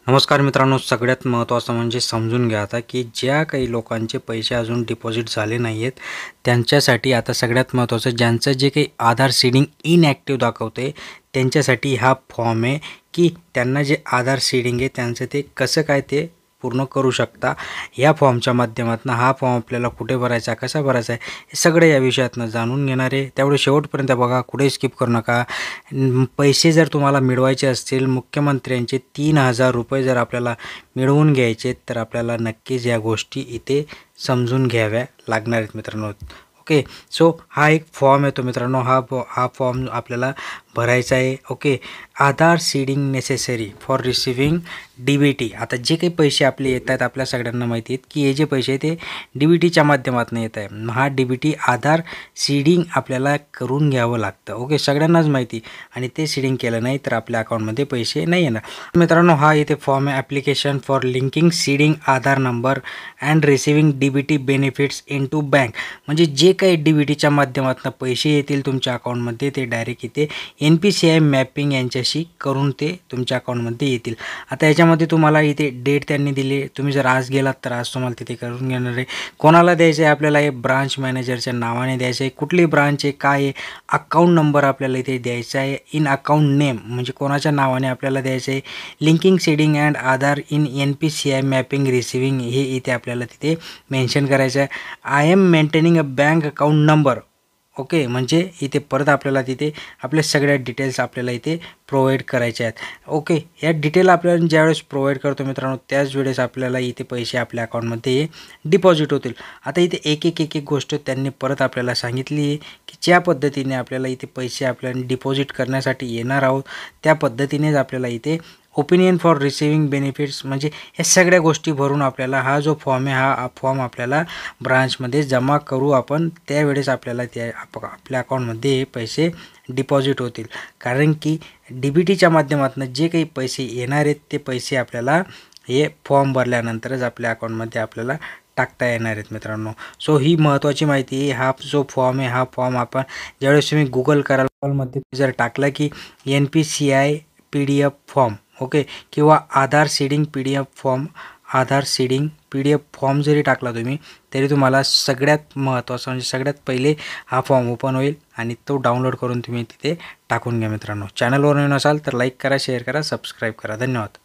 नमस्कार मित्रांनो, सगळ्यात महत्त्वाचं म्हणजे समजून घ्या आता की ज्या काही लोकांचे पैसे अजून डिपॉझिट झाले नाही आहेत त्यांच्यासाठी आता सगळ्यात महत्त्वाचं ज्यांचं जे काही आधार सीडिंग इनॲक्टिव्ह दाखवते त्यांच्यासाठी हा फॉर्म आहे की त्यांना जे आधार सीडिंग आहे त्यांचं ते कसं काय ते पूर्ण करू शकता। या फॉर्मच्या माध्यमातून हा फॉर्म आपल्याला कुठे भरायचा, कसा भरायचा आहे हे सगळं या विषयातनं जाणून घेणार आहे। त्यामुळे शेवटपर्यंत बघा, कुठे स्किप करू नका। पैसे जर तुम्हाला मिळवायचे असतील मुख्यमंत्र्यांचे 3000 रुपये जर आपल्याला मिळवून घ्यायचे तर आपल्याला नक्कीच या गोष्टी इथे समजून घ्याव्या लागणार आहेत मित्रांनो। ओके, सो हा एक फॉर्म येतो मित्रांनो, हा फॉर्म आपल्याला भरायचा आहे। Okay, Aadhaar seeding necessary for receiving DBT। आता जे काही पैसे आपले येत आहेत आपल्या सगळ्यांना माहिती आहेत की हे जे पैसे ते DBTच्या माध्यमातून येत आहे। हा DBT आधार सीडिंग आपल्याला करून घ्यावं लागतं। ओके, सगळ्यांनाच माहिती, आणि ते सीडिंग केलं नाही तर आपल्या अकाउंटमध्ये पैसे नाही येणार मित्रांनो। हा इथे फॉर्म आहे, application for linking seeding Aadhaar number and receiving DBT benefits into bank. म्हणजे जे काही DBTच्या माध्यमातून पैसे येतील तुमच्या अकाउंटमध्ये ते डायरेक्ट इथे NPCI मॅपिंग यांच्याशी करून ते तुमच्या अकाउंटमध्ये येतील। आता याच्यामध्ये तुम्हाला इथे डेट त्यांनी दिली, तुम्ही जर आज गेलात तर आज तुम्हाला तिथे करून घेणार आहे। कोणाला द्यायचं आहे आपल्याला, हे ब्रांच मॅनेजरच्या नावाने द्यायचं आहे। कुठली ब्रांच आहे, काय आहे, अकाउंट नंबर आपल्याला इथे द्यायचा आहे। इन अकाउंट नेम म्हणजे कोणाच्या नावाने आपल्याला द्यायचं आहे। Linking seeding and Aadhaar in NPCI mapping receiving हे इथे आपल्याला तिथे मेन्शन करायचं आहे। I am maintaining a bank account number. Okay, म्हणजे इथे परत आपल्याला तिथे आपल्या सगळ्या डिटेल्स आपल्याला इथे प्रोव्हाइड करायचे आहेत। ओके, या डिटेल आपल्याला ज्यावेळेस प्रोव्हाइड करतो मित्रांनो त्याच वेळेस आपल्याला इथे पैसे आपल्या अकाउंटमध्ये डिपॉझिट होतील। आता इथे एक गोष्ट त्यांनी परत आपल्याला सांगितली आहे की ज्या पद्धतीने आपल्याला इथे पैसे आपल्याला डिपॉझिट करण्यासाठी येणार आहोत त्या पद्धतीनेच आपल्याला इथे ओपिनियन फॉर रिसिव्हिंग बेनिफिट्स म्हणजे या सगळ्या गोष्टी भरून आपल्याला हा जो फॉर्म आहे हा फॉर्म आपल्याला ब्रांचमध्ये जमा करू आपण। त्यावेळेस आपल्याला त्या आपल्या अकाउंटमध्ये हे पैसे डिपॉझिट होतील, कारण की DBTच्या माध्यमातून जे काही पैसे येणार आहेत ते पैसे आपल्याला हे फॉर्म भरल्यानंतरच आपल्या अकाउंटमध्ये आपल्याला टाकता येणार आहेत मित्रांनो। सो ही महत्त्वाची माहिती आहे। हा जो फॉर्म आहे हा फॉर्म आपण ज्यावेळेस तुम्ही गुगल कराल, गुगलमध्ये जर टाकला की NPCI PDF फॉर्म, ओके, किंवा आधार सीडिंग PDF फॉर्म, आधार सीडिंग PDF फॉर्म जरी टाकला तुम्ही तरी तुम्हाला सगळ्यात महत्त्वाचं म्हणजे सगळ्यात पहिले हा फॉर्म ओपन होईल आणि तो डाउनलोड करून तुम्ही तिथे टाकून घ्या मित्रांनो। चॅनलवर नवीन असाल तर लाईक करा, शेअर करा, सबस्क्राईब करा। धन्यवाद।